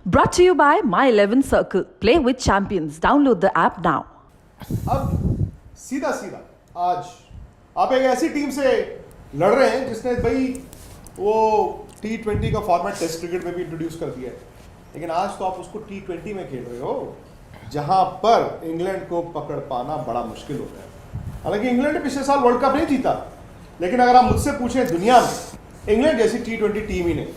Brought to you by My 11 Circle. Play with champions. Download the app now. अब सीधा सीधा आज आप एक ऐसी टीम से लड़ रहे हैं जिसने भाई वो T20 का फॉर्मेट टेस्ट क्रिकेट में भी इंट्रोड्यूस कर दिया है, लेकिन आज तो आप उसको T20 में खेल रहे हो जहां पर इंग्लैंड को पकड़ पाना बड़ा मुश्किल होता है। हालांकि इंग्लैंड ने पिछले साल वर्ल्ड कप नहीं जीता, लेकिन अगर आप मुझसे पूछें दुनिया में इंग्लैंड जैसी T20 टीम ही नहीं।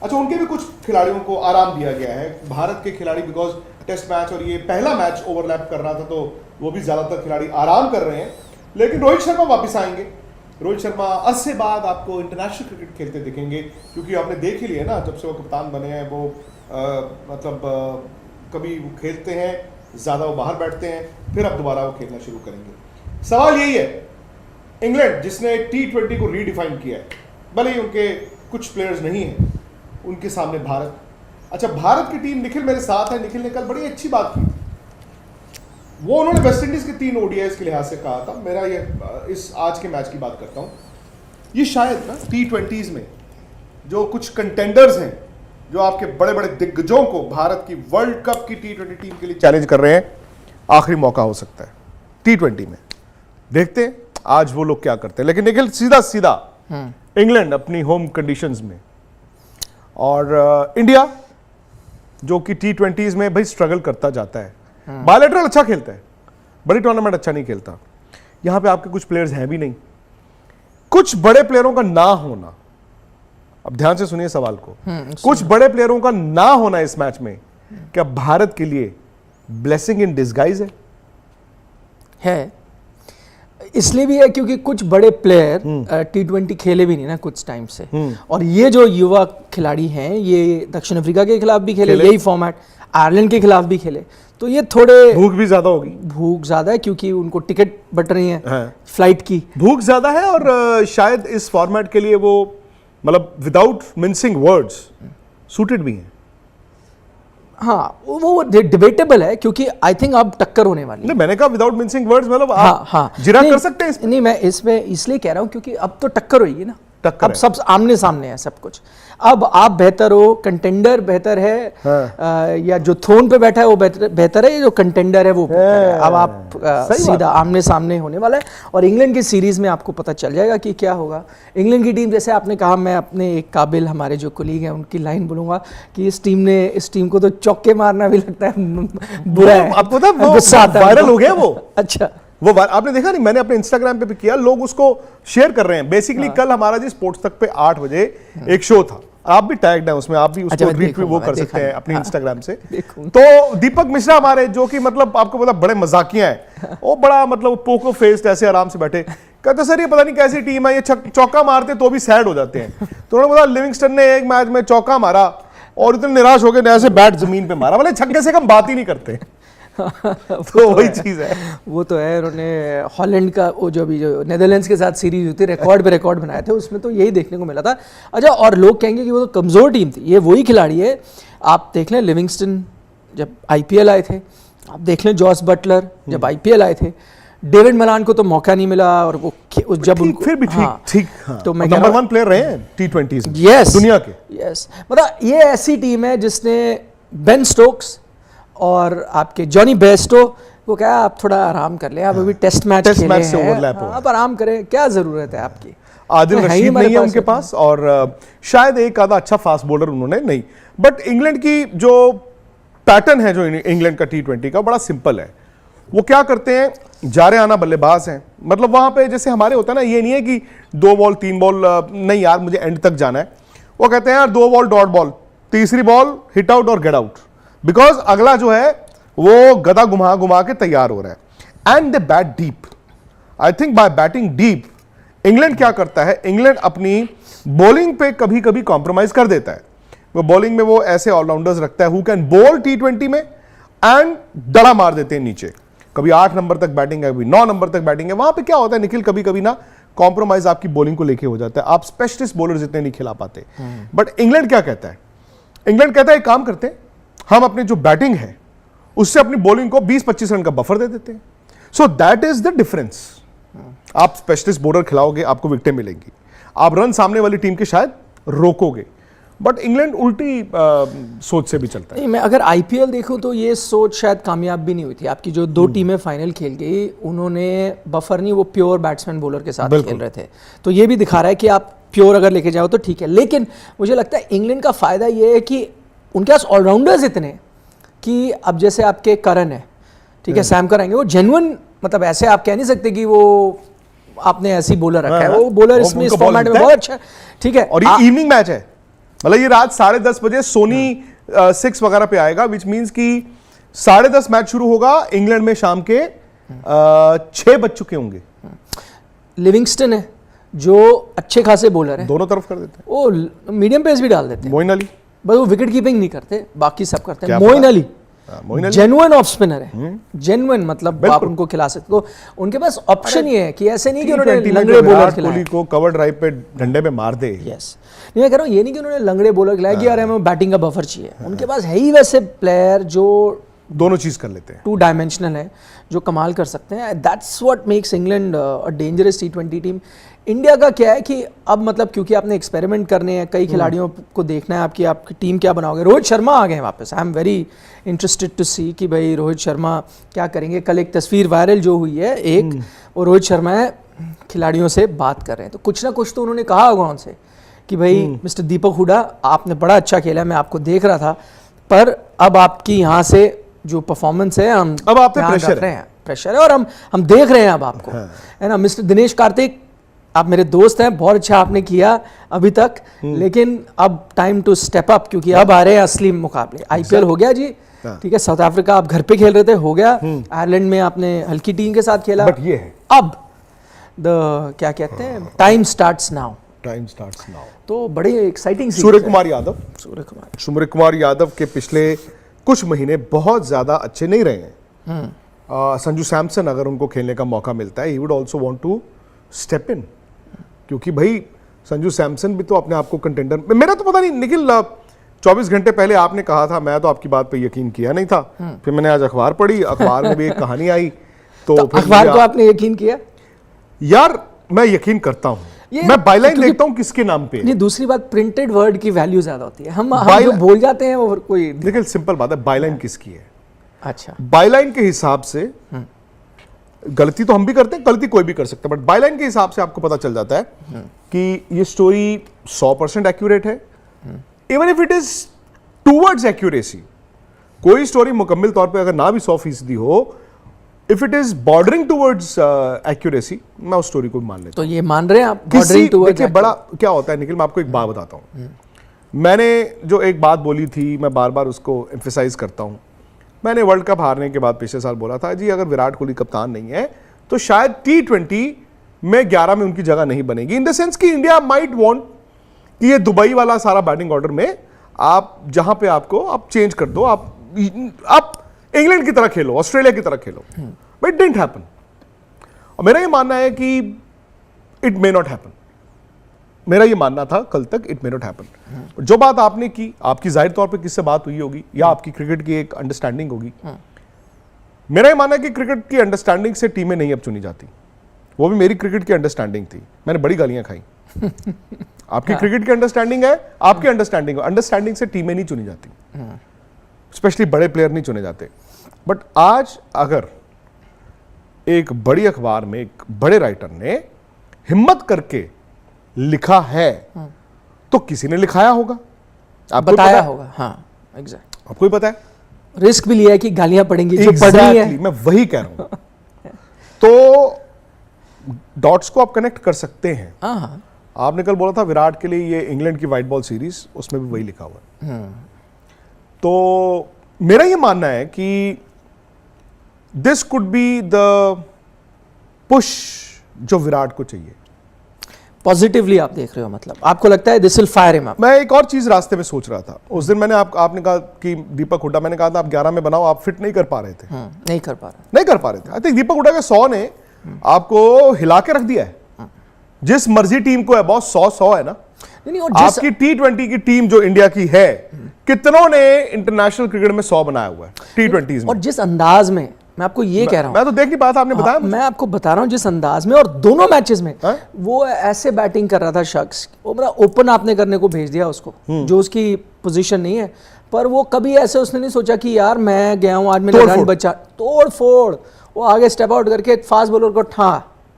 अच्छा, उनके भी कुछ खिलाड़ियों को आराम दिया गया है, भारत के खिलाड़ी बिकॉज टेस्ट मैच और ये पहला मैच ओवरलैप कर रहा था तो वो भी ज़्यादातर खिलाड़ी आराम कर रहे हैं, लेकिन रोहित शर्मा वापस आएंगे। रोहित शर्मा 80 से बाद आपको इंटरनेशनल क्रिकेट खेलते दिखेंगे, क्योंकि आपने देख ही लिया ना, जब से वो कप्तान बने हैं वो कभी वो खेलते हैं ज़्यादा, वो बाहर बैठते हैं, फिर अब दोबारा वो खेलना शुरू करेंगे। सवाल यही है, इंग्लैंड जिसने T20 को रीडिफाइन किया है, भले ही उनके कुछ प्लेयर्स नहीं हैं, उनके सामने भारत। अच्छा, भारत की टीम, निखिल मेरे साथ है, निखिल ने कल बड़ी अच्छी बात की। वो उन्होंने वेस्ट इंडीज के 3 ODIs के लिहाज से कहा था, मेरा ये इस आज के मैच की बात करता हूँ, ये शायद ना T20s में जो कुछ कंटेंडर्स हैं, जो आपके बड़े बड़े दिग्गजों को भारत की वर्ल्ड कप की T20 टीम के लिए चैलेंज कर रहे हैं, आखिरी मौका हो सकता है T20 में। देखते हैं आज वो लोग क्या करते हैं। लेकिन निखिल सीधा सीधा इंग्लैंड अपनी होम कंडीशंस में और इंडिया जो कि T20s में भाई स्ट्रगल करता जाता है, बायलैटरल अच्छा खेलता है, बड़ी टूर्नामेंट अच्छा नहीं खेलता। यहां पे आपके कुछ प्लेयर्स हैं भी नहीं, कुछ बड़े प्लेयरों का ना होना, अब ध्यान से सुनिए सवाल को, कुछ बड़े प्लेयरों का ना होना इस मैच में क्या भारत के लिए ब्लेसिंग इन डिस्गाइज है? इसलिए भी है क्योंकि कुछ बड़े प्लेयर T20 खेले भी नहीं ना कुछ टाइम से, और ये जो युवा खिलाड़ी हैं ये दक्षिण अफ्रीका के खिलाफ भी खेले यही फॉर्मेट, आयरलैंड के खिलाफ भी खेले, तो ये थोड़े भूख भी ज्यादा होगी, भूख ज्यादा है क्योंकि उनको टिकट बट रही है, फ्लाइट की भूख ज्यादा है, और शायद इस फॉर्मेट के लिए वो मतलब विदाउट मिंसिंग वर्ड्स सूटेड भी हैं। हाँ, वो डिबेटेबल है क्योंकि आई थिंक अब टक्कर होने वाली है। नहीं, मैंने कहा विदाउट मिंसिंग वर्ड्स मतलब आप जिरा कर सकते हैं नहीं, मैं इसमें इसलिए कह रहा हूँ क्योंकि अब तो टक्कर होगी ना, अब सब आमने सामने है सब कुछ। अब आप बेहतर हो, कंटेंडर बेहतर है, या जो थ्रोन पे बैठा है वो बेहतर है, जो कंटेंडर है वो बेहतर है। अब आप सीधा आमने सामने होने वाला है, और इंग्लैंड की सीरीज में आपको पता चल जाएगा कि क्या होगा। इंग्लैंड की टीम, जैसे आपने कहा, मैं अपने एक काबिल हमारे जो कोलीग हैं उनकी लाइन बोलूंगा कि इस टीम को तो चौके मारना भी लगता है बुरा है, आपको वायरल हो गया वो। अच्छा, वो आपने देखा नहीं, मैंने अपने इंस्टाग्राम पे भी किया, लोग उसको शेयर कर रहे हैं। बेसिकली कल हमारा जी स्पोर्ट्स तक पे 8 बजे एक शो था, आप भी टैग्ड हैं उसमें, आप भी उसको रीट्वीट वो कर सकते हैं अपनी इंस्टाग्राम से। तो दीपक मिश्रा हमारे, जो कि मतलब आपको पता बड़े मजाकिया हैं, वो बड़ा मतलब पोको फेस्ड ऐसे आराम से बैठे, कहते सर ये पता नहीं कैसी टीम है, ये चौका मारते तो भी सैड हो जाते हैं। तो उन्होंने बोला लिविंगस्टन ने एक मैच में चौका मारा और इतने निराश हो गए, ऐसे बैट जमीन पे मारा, बोले छक्के से हम बात ही नहीं करते। तो वही चीज है, वो तो है। उन्होंने हॉलैंड का वो जो नेदरलैंड्स के साथ सीरीज हुई थी, रिकॉर्ड पे रिकॉर्ड बनाए थे, उसमें तो यही देखने को मिला था। अच्छा, और लोग कहेंगे कि वो तो कमजोर टीम थी, ये वही खिलाड़ी है। आप देख लें लिविंगस्टन जब IPL आए थे, आप देख लें जॉस बटलर जब IPL आए थे, डेविड मलान को तो मौका नहीं मिला, और वो जब उनको फिर भी ठीक तो मैं नंबर 1 प्लेयर रहे हैं T20s में, यस दुनिया के। यस, मतलब ये ऐसी टीम है जिसने बेन स्टोक्स और आपके जॉनी बेस्टो को कहा आप थोड़ा आराम कर ले, आप अभी टेस्ट मैच खेले हैं, आप आराम करें, क्या जरूरत है आपकी। आदिल रशीद नहीं है उनके पास, और शायद एक आधा अच्छा फास्ट बॉलर उन्होंने नहीं। बट इंग्लैंड की जो पैटर्न है, जो इंग्लैंड का T20 का, बड़ा सिंपल है। वो क्या करते हैं, जा रहे आना बल्लेबाज हैं, मतलब वहां पे जैसे हमारे होता है ना, ये नहीं है कि 2 बॉल 3 बॉल, नहीं यार मुझे एंड तक जाना है। वो कहते हैं यार 2 बॉल डॉट बॉल, तीसरी बॉल हिट आउट और गेट आउट, बिकॉज अगला जो है वो गदा घुमा घुमा के तैयार हो रहा है। And they bat deep. I think by batting deep England क्या करता है, इंग्लैंड अपनी बॉलिंग पे कभी कभी कॉम्प्रोमाइज कर देता है। वो बॉलिंग में वो ऐसे ऑलराउंडर्स रखता है हु कैन बॉल T20 में एंड दड़ा मार देते हैं नीचे। कभी 8 नंबर तक बैटिंग है, कभी 9 नंबर तक बैटिंग है। वहां पे क्या होता है निखिल, कभी कभी ना कॉम्प्रोमाइज आपकी बॉलिंग को लेके हो जाता है, आप स्पेशलिस्ट बॉलर जितने नहीं खिला पाते। बट इंग्लैंड क्या कहता है, इंग्लैंड कहता है एक काम करते हैं, हम अपनी जो बैटिंग है उससे अपनी बॉलिंग को 20-25 रन का बफर दे देते हैं। So that is the difference. आप स्पेशलिस्ट बॉलर खिलाओगे, आपको विकेटें मिलेंगी, आप रन सामने वाली टीम के शायद रोकोगे। बट इंग्लैंड उल्टी सोच से भी चलता है। नहीं, मैं अगर आईपीएल देखूं तो ये सोच शायद कामयाब भी नहीं हुई थी। आपकी जो दो टीमें फाइनल खेल गई, उन्होंने बफर नहीं, वो प्योर बैट्समैन बॉलर के साथ खेल रहे थे। तो ये भी दिखा रहा है कि आप प्योर अगर लेके जाओ तो ठीक है। लेकिन मुझे लगता है इंग्लैंड का फायदा ये है कि उनके पास ऑलराउंडर्स इतने कि अब जैसे आपके करन है, ठीक है, सैम करन है, वो जेन्युइन, मतलब ऐसे आप कह नहीं सकते कि वो आपने ऐसी बॉलर रखा है, वो बॉलर इसमें इस फॉर्मेट में बहुत अच्छा है, ठीक है। और ये इवनिंग मैच है, मतलब ये रात 10:30 बजे सोनी 6 वगैरह पे आएगा, विच मींस कि 10:30 मैच शुरू होगा, इंग्लैंड में शाम के 6 बज चुके होंगे। लिविंगस्टन है जो अच्छे खासे बॉलर है, दोनों तरफ कर देते हैं, वो मीडियम पेस भी डाल देते हैं। मोइन अली, बस वो विकेट कीपिंग नहीं करते, बाकी सब करते हैं। Moin Ali genuine off spinner है, जेन्युइन, मतलब आप उनको खिला सकते हो। तो उनके पास ऑप्शन ये है कि ऐसे नहीं कि उन्होंने लंगड़े बॉलर खिलाए, को कवर ड्राइव पे डंडे पे मार दे। यस, नहीं मैं कह रहा हूँ ये नहीं कि उन्होंने लंगड़े बॉलर खिलाए कि यार हमें बैटिंग का बफर चाहिए। उनके पास है ही वैसे प्लेयर जो दोनों चीज कर लेते हैं, 2 डायमेंशनल है, जो कमाल कर सकते हैं। That's what makes England a dangerous T20 team. India का क्या है कि अब मतलब क्योंकि आपने एक्सपेरिमेंट करने हैं, कई खिलाड़ियों को देखना है, आपकी टीम क्या बनाओगे। रोहित शर्मा आ गए वापस, I am very interested to see कि भाई रोहित शर्मा क्या करेंगे। कल एक तस्वीर वायरल जो हुई है एक, वो रोहित शर्मा है खिलाड़ियों से बात कर रहे हैं, तो कुछ ना कुछ तो उन्होंने कहा होगा उनसे कि भाई मिस्टर दीपक हुडा, आपने बड़ा अच्छा खेला, मैं आपको देख रहा था, पर अब आपकी यहाँ से जो परफॉर्मेंस है, हम अब आप पे प्रेशर है और हम देख रहे हैं अब आपको, है ना। मिस्टर दिनेश कार्तिक, आप मेरे दोस्त हैं, बहुत अच्छा आपने किया अभी तक, लेकिन अब टाइम टू स्टेप अप, क्योंकि अब आ रहे हैं असली मुकाबले। आईपीएल हो गया जी, ठीक है, साउथ अफ्रीका आप घर पे खेल रहे थे, हो गया। आयरलैंड में आपने हल्की टीम के साथ खेला, बट ये है अब क्या कहते हैं, टाइम स्टार्ट्स नाउ। तो बड़ी एक्साइटिंग सूर्य कुमार यादव के पिछले कुछ महीने बहुत ज्यादा अच्छे नहीं रहे हैं। संजू सैमसन अगर उनको खेलने का मौका मिलता है, he would also want to step in, क्योंकि भाई संजू सैमसन भी तो अपने आप को कंटेंडर, मेरा तो पता नहीं निखिल, 24 घंटे पहले आपने कहा था, मैं तो आपकी बात पे यकीन किया नहीं था, फिर मैंने आज अखबार पढ़ी, अखबार में भी एक कहानी आई, तो अखबार को आपने यकीन किया? यार मैं यकीन करता हूं, मैं बायलाइन देखता हूं किसके नाम पे। नहीं, दूसरी बात, प्रिंटेड वर्ड की वैल्यू ज्यादा होती है, हम जो बोल जाते हैं वो कोई, निखिल सिंपल बात है, बायलाइन किसकी है। अच्छा, बायलाइन के हिसाब से गलती तो हम भी करते हैं, गलती कोई भी कर सकता है, बट बायलाइन के हिसाब से आपको पता चल जाता है कि ये स्टोरी 100% एक्यूरेट है, even if it is towards accuracy. कोई स्टोरी मुकम्मल तौर पे अगर ना भी 100% हो, if it is bordering towards accuracy, मैं उस स्टोरी को मान लेता हूं। तो ये मान रहे हैं आप बॉर्डरिंग टूवर्ड्स? बड़ा क्या होता है निखिल, मैं आपको एक बात बताता हूं। मैंने जो एक बात बोली थी, मैं बार बार उसको एम्फेसाइज करता हूं। मैंने वर्ल्ड कप हारने के बाद पिछले साल बोला था जी, अगर विराट कोहली कप्तान नहीं है तो शायद T20 में 11 में उनकी जगह नहीं बनेगी, इन द सेंस कि इंडिया माइट वांट कि ये दुबई वाला सारा बैटिंग ऑर्डर में आप जहां पे आपको आप चेंज कर दो, आप इंग्लैंड की तरह खेलो, ऑस्ट्रेलिया की तरह खेलो, बट इट डिडंट हैपन। और मेरा ये मानना है कि इट मे नॉट हैपन, मेरा ये मानना था कल तक, इट मे नॉट हैपन। जो बात आपने की, आपकी जाहिर तौर पे किससे बात हुई होगी, या आपकी क्रिकेट की एक अंडरस्टैंडिंग होगी। मेरा ये मानना है कि क्रिकेट की अंडरस्टैंडिंग से टीमें नहीं अब चुनी जाती, वो भी मेरी क्रिकेट की अंडरस्टैंडिंग थी, मैंने बड़ी गालियां खाई। आपकी क्रिकेट की अंडरस्टैंडिंग है, आपकी अंडरस्टैंडिंग से टीमें नहीं चुनी जाती, स्पेशली बड़े प्लेयर नहीं चुने जाते। बट आज अगर एक बड़ी अखबार में एक बड़े राइटर ने हिम्मत करके लिखा है, तो किसी ने लिखाया होगा, आपको बताया होगा। हाँ, एग्जैक्ट, आपको ही पता है, रिस्क भी लिया है कि गालियां पड़ेंगी, जो पढ़ रही है। मैं वही कह रहा हूं। तो डॉट्स को आप कनेक्ट कर सकते हैं। हाँ, आपने कल बोला था विराट के लिए ये इंग्लैंड की व्हाइट बॉल सीरीज, उसमें भी वही लिखा हुआ है। तो मेरा ये मानना है कि this could be the push जो विराट को चाहिए। पॉजिटिवली आप देख रहे हो, मतलब आपको लगता है this will fire him up. मैं एक और चीज रास्ते में सोच रहा था, उस दिन मैंने आपने कहा कि दीपक हुड्डा, मैंने कहा था आप 11 में बनाओ, आप फिट नहीं कर पा रहे थे। नहीं कर पा रहे थे। आई थिंक दीपक हुड्डा के 100 ने आपको हिला के रख दिया है। जिस मर्जी टीम को है बॉस, 100 है ना। नहीं, और आपकी T20 की टीम जो इंडिया की है, कितनों ने इंटरनेशनल क्रिकेट में 100 बनाया हुआ है T20s में। और जिस अंदाज में मैं आपको ये कह रहा हूँ। मैं तो देख नहीं पाया था, आपने बताया मुझे। मैं आपको बता रहा हूँ जिस अंदाज में, और दोनों मैचेस में हाँ? वो ऐसे बैटिंग कर रहा था शख्स, वो मतलब ओपन आपने करने को भेज दिया उसको, जो उसकी पोजीशन नहीं है, पर वो कभी ऐसे उसने नहीं सोचा कि यार मैं गया हूँ आज मेरा रन बचा, तोड़ फोड़, वो आगे स्टेप आउट करके फास्ट बॉलर को ठा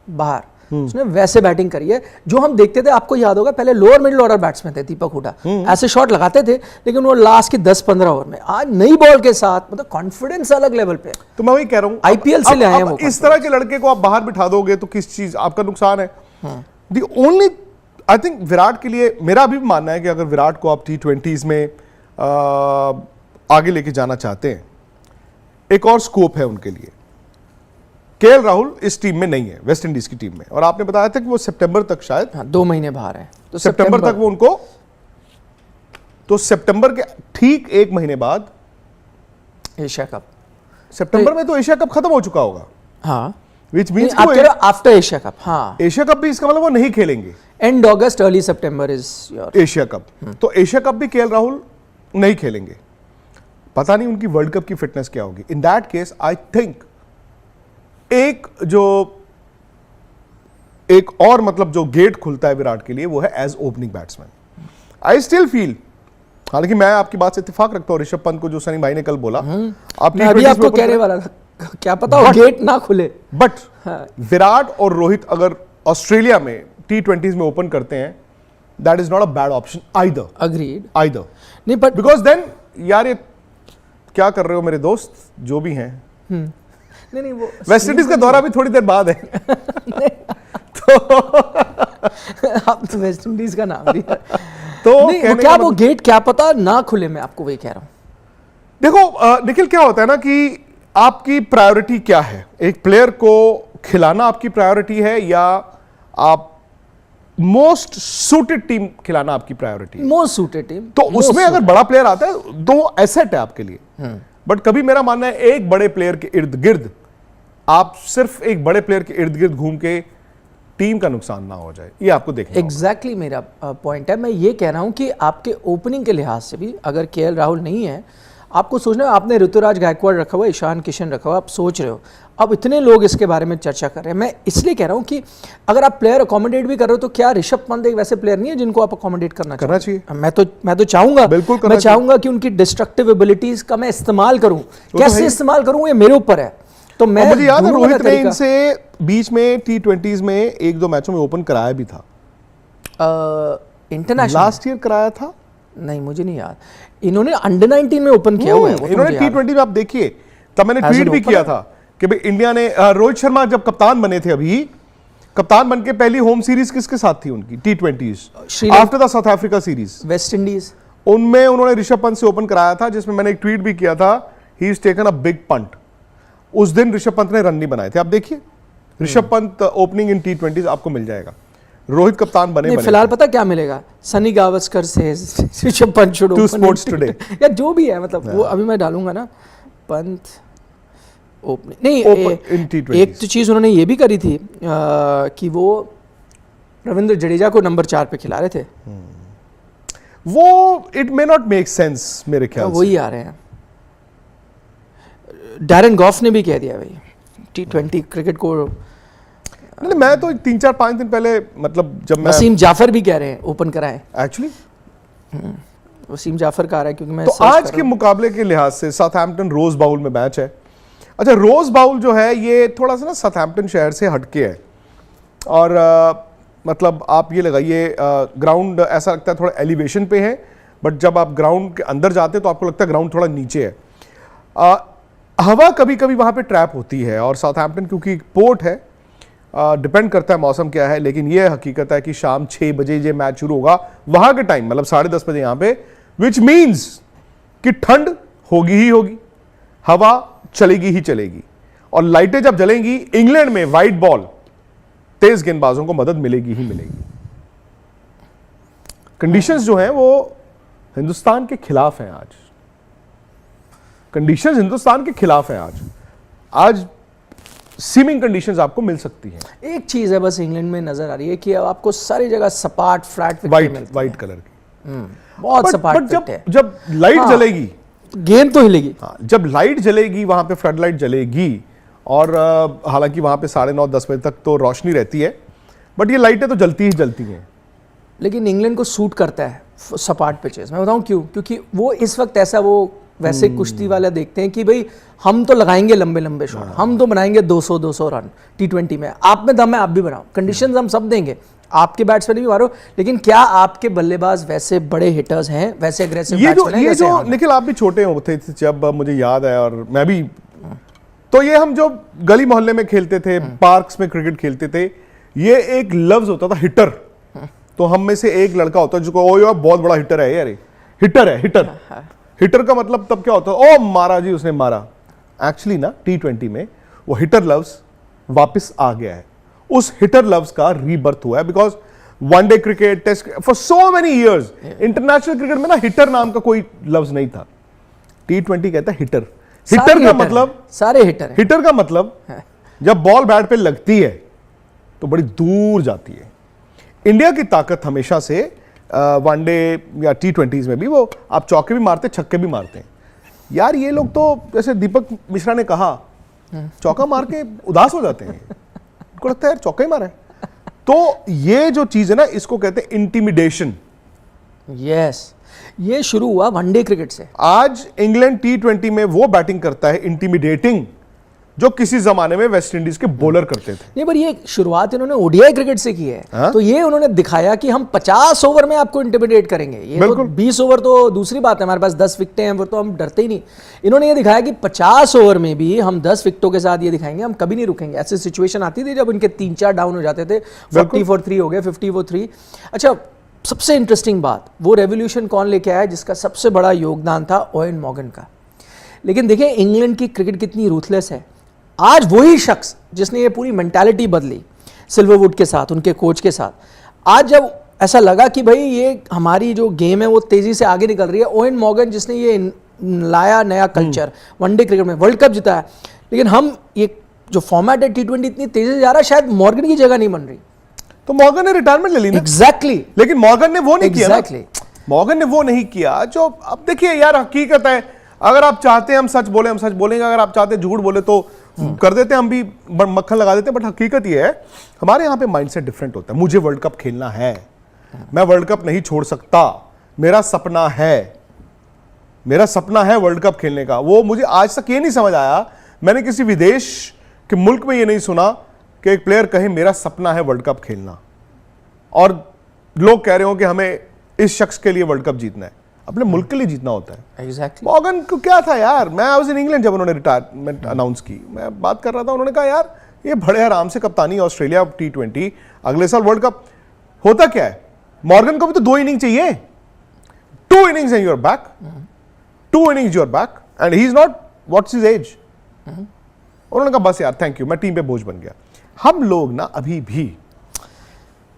बाहर, उसने वैसे बैटिंग करी है जो हम देखते थे। आपको याद होगा पहले लोअर मिडिल ऑर्डर बैट्समैन थे दीपक हुडा, ऐसे शॉट लगाते थे, लेकिन वो लास्ट के 10-15 ओवर में, आज नई बॉल के साथ मतलब कॉन्फिडेंस अलग लेवल पे। तो मैं वही कह रहा हूँ, आईपीएल से ले आए हैं वो। इस तरह के लड़के को आप बाहर बिठा दोगे तो किस चीज आपका नुकसान है। The only I think Virat के लिए मेरा भी मानना है कि अगर विराट को आप T20s में आगे लेके जाना चाहते हैं, एक और स्कोप है उनके लिए। केएल राहुल इस टीम में नहीं है, वेस्ट इंडीज की टीम में, और आपने बताया था कि वो सितंबर तक शायद, हाँ, 2 महीने बाहर है, तो सितंबर तक वो उनको, तो सितंबर के ठीक 1 महीने बाद एशिया कप, सितंबर में तो एशिया कप खत्म हो चुका होगा, हाँ, which means after Asia cup, हाँ, एशिया कप भी इसका मतलब वो नहीं खेलेंगे। And August early September is your Asia cup, तो एशिया कप भी केएल राहुल नहीं खेलेंगे। पता नहीं उनकी वर्ल्ड कप की फिटनेस क्या होगी। In that case I think एक और मतलब जो गेट खुलता है विराट के लिए वो है as opening batsman. I still feel, हालांकि मैं आपकी बात से इत्तेफाक रखता हूं, ऋषभ पंत को जो सनी भाई ने कल बोला, आप मैं अभी आपको कहने वाला था, क्या पता वो गेट ना खुले, बट विराट और रोहित अगर ऑस्ट्रेलिया में T20s में ओपन करते हैं, that is not a bad option either. Agreed, either नहीं, बट बिकॉज देन यार ये क्या कर रहे हो मेरे दोस्त जो भी हैं, नहीं वो वेस्ट इंडीज का दौरा भी थोड़ी देर बाद है। तो आप तो वेस्ट इंडीज का नाम दिया, तो नहीं, वो क्या वो गेट क्या पता ना खुले, मैं आपको वही कह रहा हूं। देखो निखिल, क्या होता है ना कि आपकी प्रायोरिटी क्या है, एक प्लेयर को खिलाना आपकी प्रायोरिटी है या आप मोस्ट सूटेड टीम खिलाना आपकी प्रायोरिटी? Most suited team. तो उसमें अगर बड़ा प्लेयर आता है तो एसेट है आपके लिए। बट कभी मेरा मानना है एक बड़े प्लेयर के इर्द गिर्द, आप सिर्फ एक बड़े प्लेयर के इर्द गिर्द घूम के टीम का नुकसान ना हो जाए, ये आपको देखना होगा। एग्जैक्टली मेरा पॉइंट है। मैं ये कह रहा हूं कि आपके ओपनिंग के लिहाज से भी अगर केएल राहुल नहीं है, आपको सोचना है, आपने ऋतुराज गायकवाड़ रखा हुआ, ईशान किशन रखा हुआ, आप सोच रहे हो, अब इतने लोग इसके बारे में चर्चा कर रहे हैं। मैं इसलिए कह रहा हूं कि अगर आप प्लेयर अकोमोडेट भी कर रहे हो तो क्या ऋषभ पंत एक वैसे प्लेयर नहीं है जिनको आप अकोमोडेट करना चाहिए? मैं तो चाहूंगा, बिल्कुल मैं चाहूंगा कि उनकी डिस्ट्रक्टिव एबिलिटीज का मैं इस्तेमाल करूं, कैसे इस्तेमाल करूं ये मेरे ऊपर है। तो मैं मुझे याद है रोहित ने इनसे बीच में T20s में 1-2 मैचों में ओपन कराया भी था, इंटरनेशनल लास्ट ईयर कराया था, नहीं मुझे नहीं याद। इन्होंने अंडर 19 में ओपन किया हुआ है, इन्होंने T20 में, आप देखिए, तब मैंने ट्वीट भी किया था कि भाई इंडिया ने, रोहित शर्मा जब कप्तान बने थे, अभी कप्तान बन के पहली होम सीरीज किसके साथ थी उनकी T20s after the south Africa series, West Indies, उनमें उन्होंने ऋषभ पंत से ओपन कराया था, जिसमें मैंने एक ट्वीट भी किया था, he is taken a big punt. उस दिन ऋषभ पंत ने रन नहीं बनाए थे। आप देखिए Rishabh Pant opening in T20s आपको मिल जाएगा। रोहित कप्तान बने फिलहाल पता क्या मिलेगा, सनी गावस्कर से Rishabh Pant should to sports today या जो भी है, मतलब वो अभी मैं डालूंगा ना, पंत ओपनिंग नहीं, एक तो चीज उन्होंने ये भी करी थी कि वो रविंद्र जडेजा को नंबर 4 पे खिला रहे थे। वो it may not make sense मेरे ख्याल से, वही आ रहे हैं। डैरन गॉफ ने भी कह दिया भाई T20 क्रिकेट को, नहीं, मैं तो 3-4-5 दिन पहले, मतलब जब मैं, वसीम जाफर भी कह रहे हैं ओपन कराएं, एक्चुअली वसीम जाफर का आ रहा है, क्योंकि मैं तो आज के मुकाबले के लिहाज से साउथहैम्पटन रोज बाउल में मैच है। अच्छा, रोज बाउल जो है ये थोड़ा सा ना साउथहैम्पटन शहर से हटके है, और मतलब आप ये लगाइए, ग्राउंड ऐसा लगता है थोड़ा एलिवेशन पे है, बट जब आप ग्राउंड के अंदर जाते हैं तो आपको लगता है ग्राउंड थोड़ा नीचे है। हवा कभी कभी वहाँ पे ट्रैप होती है, और साउथहैम्पटन क्योंकि पोर्ट है, डिपेंड करता है मौसम क्या है, लेकिन ये हकीकत है कि शाम 6 बजे ये मैच शुरू होगा वहाँ के टाइम, मतलब 10:30 बजे यहाँ पे, विच मीन्स कि ठंड होगी ही होगी, हवा चलेगी ही चलेगी, और लाइटें जब जलेंगी, इंग्लैंड में वाइट बॉल, तेज गेंदबाजों को मदद मिलेगी ही मिलेगी। कंडीशंस जो हैं वो हिंदुस्तान के खिलाफ हैं आज, कंडीशंस हिंदुस्तान के खिलाफ हैं आज सीमिंग कंडीशंस आपको मिल सकती हैं। एक चीज है बस इंग्लैंड में नजर आ रही है कि अब आपको सारी जगह सपाट फ्लैट वाइट कलर की, बहुत सपाट जब लाइट जलेगी, गेंद तो हिलेगी। हाँ, जब लाइट जलेगी, वहां पे फ्लड लाइट जलेगी, और हालांकि वहाँ पे 9:30-10 बजे तक तो रोशनी रहती है, बट ये लाइटें तो जलती ही जलती हैं। लेकिन इंग्लैंड को सूट करता है सपाट पिचेस। मैं बताऊं क्यों? क्योंकि वो इस वक्त ऐसा वो वैसे कुश्ती वाला देखते हैं कि भाई हम तो लगाएंगे लंबे लंबे शॉट, हम तो बनाएंगे 200 रन T20 में, आप में दम है आप भी बनाओ, कंडीशंस हम सब देंगे, आपके बैट्समैन भी मारो, लेकिन क्या आपके बल्लेबाज वैसे बड़े हिटर्स हैं, वैसे एग्रेसिव बैट्समैन हैं? ये जो निखिल आप भी छोटे होते थे जब मुझे याद है, और मैं भी, तो ये हम जो गली मोहल्ले में खेलते थे, पार्क्स में क्रिकेट खेलते थे, ये एक लफ्ज होता था हिटर। तो हम में से एक लड़का होता है जिसको ओ यार बहुत बड़ा हिटर है, यार हिटर है, हिटर। हिटर का मतलब तब क्या होता है, ओ मारा जी उसने मारा। एक्चुअली ना T20 में वो हिटर लफ्ज वापस आ गया है, उस हिटर लफ्ज का रीबर्थ हुआ है, because one day cricket, test, for so many years international cricket में ना हिटर नाम का कोई लफ्ज नहीं था। T20 कहता है हिटर। हिटर का मतलब सारे हिटर, हिटर का मतलब जब बॉल बैट पे लगती है तो बड़ी दूर जाती है। इंडिया की ताकत हमेशा से वनडे या T20s में भी, वो आप चौके भी मारते, छक्के भी मारते हैं। यार ये लोग तो जैसे दीपक मिश्रा ने कहा, चौका मार के उदास हो जाते हैं, उनको लगता है यार चौका ही मारा है। तो ये जो चीज है ना, इसको कहते हैं इंटिमिडेशन। यस, ये शुरू हुआ वनडे क्रिकेट से। आज इंग्लैंड T20 में वो बैटिंग करता है इंटिमिडेटिंग, जो किसी जमाने में वेस्ट इंडीज के बॉलर करते थे। नहीं, पर ये शुरुआत इन्होंने ओडीआई क्रिकेट से की है। हाँ? तो ये उन्होंने दिखाया कि हम 50 ओवर में आपको इंटिमिडेट करेंगे। ये तो 20 ओवर तो दूसरी बात है, हमारे पास 10 विकेटें हैं, वो तो हम डरते ही नहीं। इन्होंने ये दिखाया कि 50 ओवर में भी हम 10 विकेटों के साथ ये दिखाएंगे, हम कभी नहीं रुकेंगे। ऐसी सिचुएशन आती थी जब उनके 3-4 डाउन हो जाते थे, 40-3 हो गए, 50-3। अच्छा, सबसे इंटरेस्टिंग बात, वो रेवोल्यूशन कौन लेके आया जिसका सबसे बड़ा योगदान था ओवेन मॉर्गन का। लेकिन देखिए इंग्लैंड की क्रिकेट कितनी रूथलेस है। आज वही शख्स जिसने ये पूरी मेंटालिटी बदली सिल्वरवुड के साथ, उनके कोच के साथ, आज जब ऐसा लगा कि भाई ये हमारी जो गेम है वो तेजी से आगे निकल रही है, ओवेन मॉर्गन जिसने ये लाया नया कल्चर, वनडे क्रिकेट में वर्ल्ड कप जिताया। लेकिन हम ये जो फॉर्मेट है T20 इतनी तेजी से जा रहा है, शायद मॉर्गन की जगह नहीं बन रही। तो मॉर्गन ने रिटायरमेंट ले ली ना। एग्जैक्टली। लेकिन मॉर्गन ने वो नहीं किया एग्जैक्टली। मॉर्गन ने वो नहीं किया जो, अब देखिए यार हकीकत है, अगर आप चाहते हैं हम सच बोले, हम सच बोलेंगे, अगर आप चाहते हैं झूठ बोले तो कर देते हैं, हम भी मक्खन लगा देते हैं। बट हकीकत ये है, हमारे यहाँ पे माइंडसेट डिफरेंट होता है। मुझे वर्ल्ड कप खेलना है, मैं वर्ल्ड कप नहीं छोड़ सकता, मेरा सपना है, मेरा सपना है वर्ल्ड कप खेलने का। वो मुझे आज तक ये नहीं समझ आया, मैंने किसी विदेश के मुल्क में ये नहीं सुना कि एक प्लेयर कहे मेरा सपना है वर्ल्ड कप खेलना, और लोग कह रहे हो कि हमें इस शख्स के लिए वर्ल्ड कप जीतना है। अपने मुल्क के लिए जीतना होता है। एग्जैक्टली। मॉर्गन को क्या था यार, मैं आई वाज इन इंग्लैंड जब उन्होंने रिटायरमेंट अनाउंस की, मैं बात कर रहा था, उन्होंने कहा यार ये बड़े आराम से कप्तानी ऑस्ट्रेलिया T20, अगले साल वर्ल्ड कप। होता क्या है, मॉर्गन को भी तो 2 इनिंग चाहिए, 2 innings and you are back, 2 innings you are back, and he is not, what's his age. उन्होंने कहा बस यार थैंक यू, मैं टीम पे बोझ बन गया। हम लोग ना अभी भी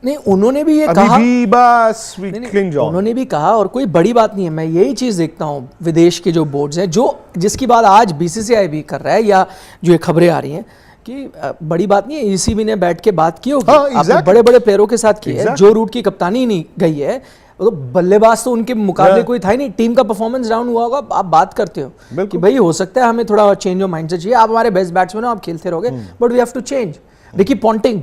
नहीं, उन्होंने भी ये अभी कहा, भी बस we cling on। उन्होंने भी कहा, और कोई बड़ी बात नहीं है। मैं यही चीज़ देखता हूँ विदेश के जो बोर्ड्स हैं, जो जिसकी बात आज BCCI भी कर रहा है, या जो ये खबरें आ रही हैं कि बड़ी बात नहीं है, ECB ने बैठ के बात की होगी, आपने बड़े बड़े प्लेयरों के साथ की है। जो रूट की कप्तानी नहीं गई है, तो बल्लेबाज तो उनके मुकाबले कोई था ही नहीं, टीम का परफॉर्मेंस डाउन हुआ होगा। आप बात करते हो कि भाई हो सकता है हमें थोड़ा चेंज ऑफ माइंडसेट चाहिए, आप हमारे बेस्ट बैट्समैन हो, आप खेलते रहोगे, but we have to change. Ricky Ponting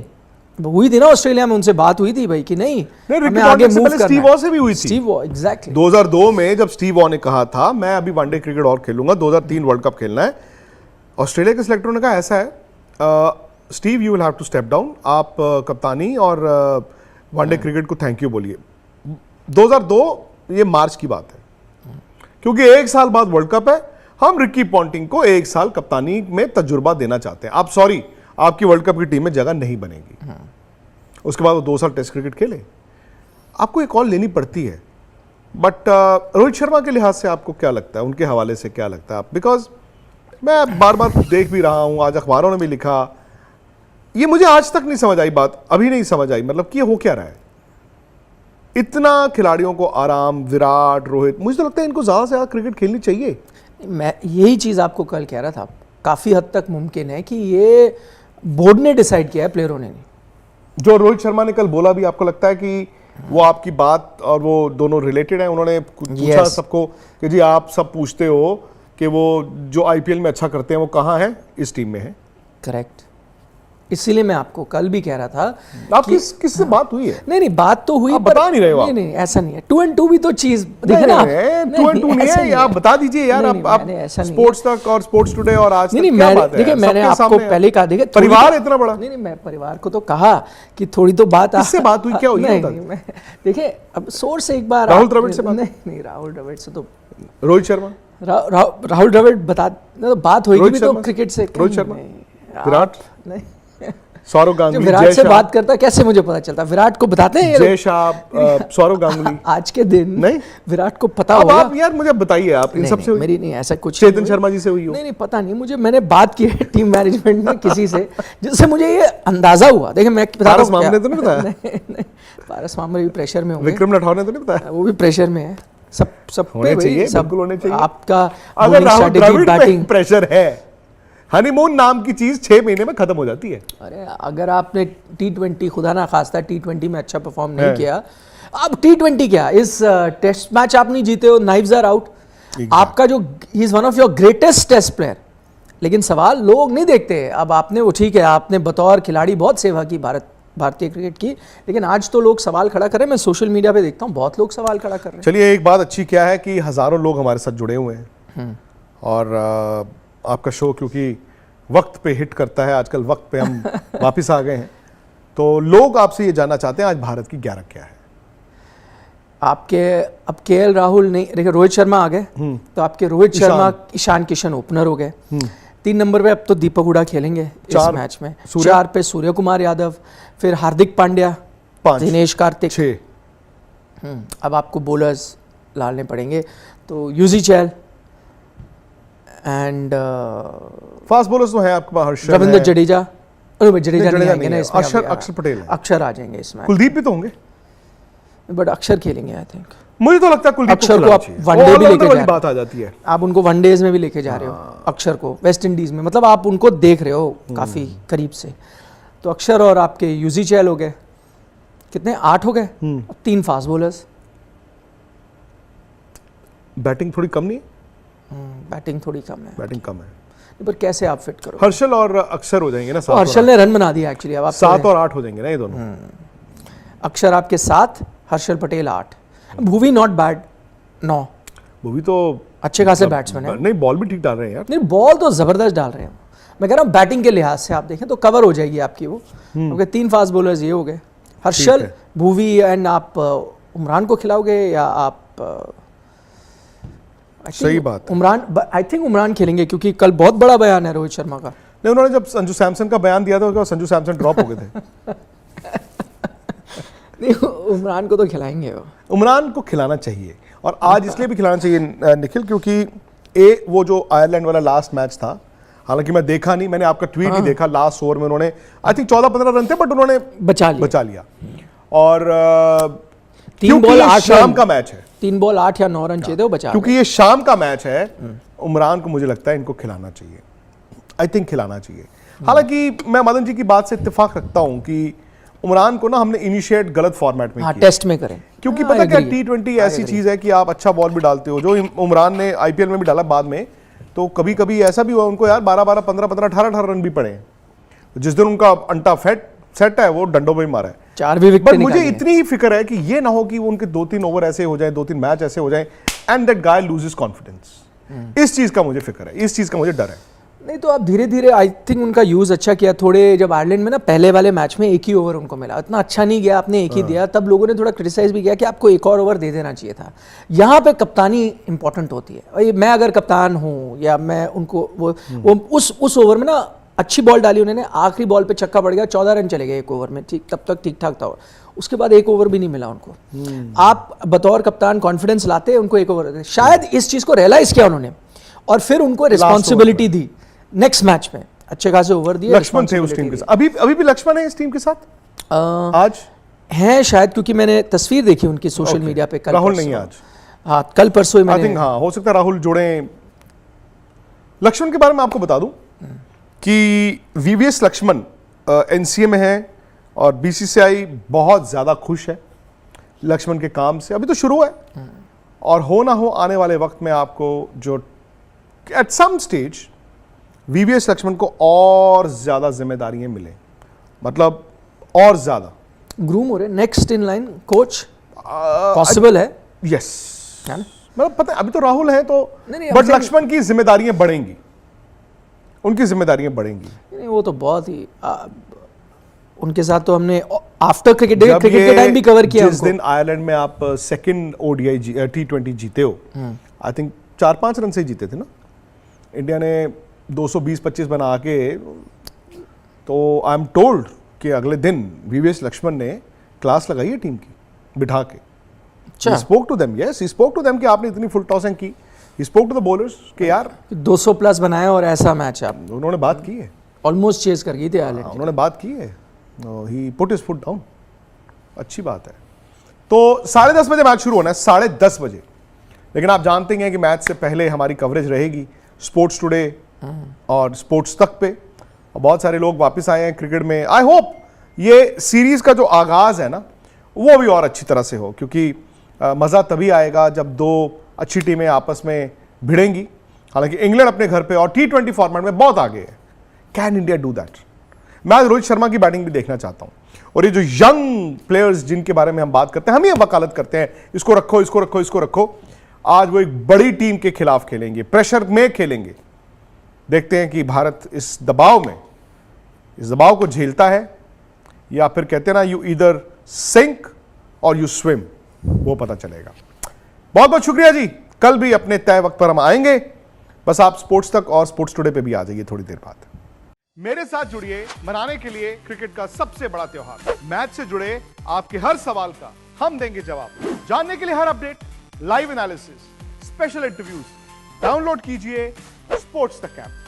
हुई थी ना ऑस्ट्रेलिया में, उनसे बात हुई थी भाई कि नहीं हमें आगे मूव करना है। स्टीव वॉ से भी हुई थी। Steve Waugh, exactly. 2002 में जब स्टीव वॉ ने कहा था मैं अभी वनडे क्रिकेट और खेलूंगा, 2003 वर्ल्ड कप खेलना है, ऑस्ट्रेलिया के सिलेक्टरों ने कहा ऐसा है Steve you will have to step down, आप कप्तानी और वनडे क्रिकेट को थैंक यू बोलिए। 2002 ये मार्च की बात है, क्योंकि 1 साल बाद वर्ल्ड कप है, हम रिकी पॉन्टिंग को 1 साल कप्तानी में तजुर्बा देना चाहते हैं। आप सॉरी, आपकी वर्ल्ड कप की टीम में जगह नहीं बनेगी। उसके बाद वो 2 साल टेस्ट क्रिकेट खेले। आपको ये कॉल लेनी पड़ती है, बट रोहित शर्मा के लिहाज से आपको क्या लगता है, उनके हवाले से क्या लगता है आप, बिकॉज मैं बार बार देख भी रहा हूँ, आज अखबारों ने भी लिखा, ये मुझे आज तक नहीं समझ आई बात, अभी नहीं समझ आई, मतलब कि ये हो क्या रहा है। इतना खिलाड़ियों को आराम, विराट, रोहित, मुझे तो लगता है इनको ज़्यादा से ज़्यादा क्रिकेट खेलनी चाहिए। मैं यही चीज़ आपको कल कह रहा था, काफ़ी हद तक मुमकिन है कि ये बोर्ड ने डिसाइड किया है, प्लेयरों ने नहीं। जो रोहित शर्मा ने कल बोला भी, आपको लगता है कि वो आपकी बात और वो दोनों रिलेटेड हैं? उन्होंने पूछा सबको कि जी आप सब पूछते हो कि वो जो IPL में अच्छा करते हैं वो कहाँ है, इस टीम में है। करेक्ट, इसीलिए मैं आपको कल भी कह रहा था आप किससे बात हुई है? नहीं बात तो हुई, आप बता नहीं रहे हो। नहीं ऐसा नहीं है, 2 and 2 भी तो चीज नहीं, ना, 2 and 2 नहीं है, आप बता दीजिए यार। आप स्पोर्ट्स तक और स्पोर्ट्स टुडे और आज नहीं, देखिए मैंने आपको पहले कहा, देखिए परिवार इतना बड़ा। नहीं मैं परिवार को तो कहा कि थोड़ी तो बात किससे बात हुई, क्या हुई? नहीं देखिए अब सोर्स एक बार राहुल द्रविड़ से बात? नहीं राहुल द्रविड़ से तो रोहित शर्मा, राहुल द्रविड़ बात होगी भी तो क्रिकेट से। रोहित शर्मा, विराट, नहीं सौरव गांगुली, विराट से बात करता कैसे मुझे पता चलता? विराट को बताते हैं जय शाह, सौरव गांगुली आज के दिन नहीं विराट को पता होगा। आप यार मुझे बताइए, आप इन सबसे मेरी नहीं ऐसा कुछ, चेतन शर्मा जी से हुई हो? नहीं पता नहीं मुझे, मैंने बात की है टीम मैनेजमेंट में किसी से जिससे मुझे ये अंदाजा हुआ। देखिए मैं बता रहा हूं, मामले तो नहीं बताया? नहीं पारस मामले भी प्रेशर में होंगे, विक्रम राठौर ने तो नहीं बताया? वो भी प्रेशर में है, सब होने चाहिए, सब बिल्कुल होने चाहिए। आपका अगर राहुल द्रविड़ पे बैटिंग प्रेशर है, हनीमून नाम की चीज 6 महीने में खत्म हो जाती है। अरे अगर आपने T20 खुदा ना खास्ता T20 में अच्छा परफॉर्म नहीं किया, अब T20 क्या, इस टेस्ट मैच आप नहीं जीते हो, नाइव्स आर आउट, आपका जो he is one of your greatest test player, लेकिन सवाल लोग नहीं देखते। अब आपने वो ठीक है, आपने बतौर खिलाड़ी बहुत सेवा की भारतीय क्रिकेट की, लेकिन आज तो लोग सवाल खड़ा कर रहे हैं। मैं सोशल मीडिया पे देखता हूँ बहुत लोग सवाल खड़ा कर रहे हैं। चलिए एक बात अच्छी क्या है कि हजारों लोग हमारे साथ जुड़े हुए हैं, और आपका शो क्योंकि वक्त पे हिट करता है, आजकल वक्त पे हम वापस आ गए हैं, तो लोग आपसे ये जानना चाहते हैं आज भारत की 11 क्या है? आपके अब KL राहुल नहीं, देखिए रोहित शर्मा आ गए, तो आपके रोहित शर्मा, ईशान किशन ओपनर हो गए। 3 नंबर पे अब तो दीपक हुडा खेलेंगे इस मैच में, 4 पे सूर्य कुमार यादव, फिर हार्दिक पांड्या, 5 दिनेश कार्तिक, 6 अब आपको बोलर्स लाने पड़ेंगे, तो Yuzi Chahal and fast bowlers तो है आपके पास, हर्षल, रविंद्र जडेजा नहीं आएंगे ना इसमें, अक्षर पटेल है, अक्षर आ जाएंगे इसमें, कुलदीप भी तो होंगे, बट अक्षर खेलेंगे आई थिंक। मुझे तो लगता है कुलदीप अक्षर को आप वनडे भी लेके जा रहे हो, बात आ जाती है, आप उनको वनडेज में भी लेके जा रहे हो अक्षर को, वेस्ट इंडीज में, मतलब आप उनको देख रहे हो काफी करीब से। तो अक्षर और आपके यूजी चहल हो गए, कितने 8 हो गए, 3 फास्ट बॉलर्स। बैटिंग थोड़ी कम नहीं है? बैटिंग थोड़ी कम है, बैटिंग कम है, पर कैसे आप फिट करो? हर्षल और अक्षर हो जाएंगे ना, तो हर्षल ने रन बना दिया एक्चुअली, अब आप 7 और 8 हो जाएंगे ना ये दोनों। अक्षर आपके 7, हर्षल पटेल 8, भुवी नॉट बैड 9, भुवी तो अच्छे खासे बैट्समैन है। नहीं बॉल भी ठीक डाल रहे हैं यार, नहीं बॉल तो जबरदस्त डाल रहे हैं, मैं कह रहा हूँ बैटिंग के लिहाज से आप देखें तो कवर हो जाएगी आपकी वो, क्योंकि 3 फास्ट बॉलर्स ये हो गए, हर्षल, भुवी, एंड आप उमरान को खिलाओगे या आप सही बात, उमरान, आई थिंक उमरान खेलेंगे क्योंकि कल बहुत बड़ा बयान है रोहित शर्मा का। नहीं उन्होंने जब संजू सैमसन का बयान दिया था, संजू सैमसन ड्रॉप हो गए थे। नहीं उमरान को तो खिलाएंगे उमरान को खिलाना चाहिए, और आज इसलिए भी खिलाना चाहिए निखिल, क्योंकि वो जो आयरलैंड वाला लास्ट मैच था, हालांकि मैं देखा नहीं, मैंने आपका ट्वीट ही देखा, लास्ट ओवर में उन्होंने आई थिंक 14-15 रन थे, बट उन्होंने बचा लिया। और 3 बॉल 8 शाम का मैच है, 3 बॉल 8 या 9 रन चाहिए थे, वो बचा, क्योंकि ये शाम का मैच है। उमरान को मुझे लगता है इनको खिलाना चाहिए, आई थिंक खिलाना चाहिए। हालांकि मैं मदन जी की बात से इत्तेफाक रखता हूं कि उमरान को ना हमने इनिशिएट गलत फॉर्मेट में किया, टेस्ट में करें, क्योंकि पता क्या T20 ऐसी चीज है कि आप अच्छा बॉल भी डालते हो, जो उमरान ने IPL में भी डाला बाद में, तो कभी कभी ऐसा भी हुआ उनको यार 12-12, 15-15, 18-18 रन भी पड़े, जिस दिन उनका अंटा सेट है वो डंडों में ही मारा है, 4 भी विकेट। बट मुझे इतनी ही फिक्र है कि ये ना हो कि उनके 2-3 ओवर ऐसे हो जाए, 2-3 मैच ऐसे हो जाए, and that guy loses confidence. इस चीज का मुझे फिक्र है, इस चीज का मुझे डर है। नहीं तो आप धीरे धीरे आई थिंक उनका यूज अच्छा किया, थोड़े जब आयरलैंड में ना पहले वाले मैच में 1 ही ओवर उनको मिला, इतना अच्छा नहीं गया, आपने 1 ही दिया, तब लोगों ने थोड़ा क्रिटिसाइज भी किया कि आपको 1 और ओवर दे देना चाहिए था। यहाँ पे कप्तानी इंपॉर्टेंट होती है, और मैं अगर कप्तान हूँ या मैं उनको वो उस ओवर में ना अच्छी बॉल डाली उन्होंने, आखिरी बॉल पे छक्का पड़ गया, 14 रन चले गए 1 ओवर में, ठीक, तब तक ठीक ठाक था, उसके बाद 1 ओवर भी नहीं मिला उनको। आप बतौर कप्तान कॉन्फिडेंस लाते, उनको 1 ओवर, शायद इस चीज को रियलाइज किया उन्होंने, और फिर उनको रिस्पॉन्सिबिलिटी दी नेक्स्ट मैच में, अच्छे खासे ओवर दिए। लक्ष्मण थे उस टीम के साथ, अभी भी लक्ष्मण है इस टीम के साथ आज हैं शायद, क्योंकि मैंने तस्वीर देखी उनकी सोशल मीडिया पे, कल राहुल नहीं आज, हाँ कल परसों ही मैंने, आई थिंक हाँ हो सकता है राहुल जुड़े। लक्ष्मण के बारे में आपको बता दूं कि VVS लक्ष्मण NCA में है, और BCCI बहुत ज्यादा खुश है लक्ष्मण के काम से, अभी तो शुरू है, और हो ना हो आने वाले वक्त में आपको जो at some stage VVS Laxman को और ज्यादा जिम्मेदारियां मिले, मतलब और ज्यादा ग्रूम हो रहे, next in line coach possible है। यस, है ना? मतलब पता है अभी तो राहुल है तो, नहीं, बट लक्ष्मण की जिम्मेदारियां बढ़ेंगी, उनकी जिम्मेदारियां बढ़ेंगी। नहीं, वो तो बहुत ही उनके साथ तो हमने आफ्टर क्रिकेट के टाइम भी कवर किया। जिस दिन आयरलैंड में आप सेकंड ओडीआई T20 जीते हो, आई थिंक 4-5 रन से ही जीते थे ना, इंडिया ने 220-25 बना के, तो आई एम टोल्ड कि अगले दिन वीवीएस लक्ष्मण ने क्लास लगाई है टीम की बिठा के। He spoke to them, yes, he spoke to them कि आपने इतनी फुल टॉसिंग की। He spoke to the bowlers कि यार 200 प्लस बनाया और ऐसा मैच आप, उन्होंने बात की है, ऑलमोस्ट चेज कर गई थी आयरलैंड। उन्होंने बात की है, he put his foot down, अच्छी बात है। तो 10:30 बजे मैच शुरू होना है, 10:30 बजे, लेकिन आप जानते हैं कि मैच से पहले हमारी कवरेज रहेगी स्पोर्ट्स टुडे और स्पोर्ट्स तक पे, और बहुत सारे लोग वापस आए हैं क्रिकेट में। आई होप ये सीरीज का जो आगाज है ना वो भी और अच्छी तरह से हो, क्योंकि मज़ा तभी आएगा जब दो अच्छी टीमें आपस में भिड़ेंगी। हालांकि इंग्लैंड अपने घर पे और T20 फॉर्मेट में बहुत आगे है। Can India do that? मैं आज रोहित शर्मा की बैटिंग भी देखना चाहता हूं, और ये जो यंग प्लेयर्स जिनके बारे में हम बात करते हैं, हम ही वकालत करते हैं इसको रखो इसको रखो इसको रखो, आज वो एक बड़ी टीम के खिलाफ खेलेंगे, प्रेशर में खेलेंगे। देखते हैं कि भारत इस दबाव को झेलता है, या फिर कहते हैं ना, यू ईदर सिंक और यू स्विम, वो पता चलेगा। बहुत बहुत शुक्रिया जी, कल भी अपने तय वक्त पर हम आएंगे, बस आप स्पोर्ट्स तक और स्पोर्ट्स टुडे पे भी आ जाइए थोड़ी देर बाद। मेरे साथ जुड़िए मनाने के लिए क्रिकेट का सबसे बड़ा त्योहार। मैच से जुड़े आपके हर सवाल का हम देंगे जवाब। जानने के लिए हर update, live analysis, special interviews, download कीजिए स्पोर्ट्स तक ऐप।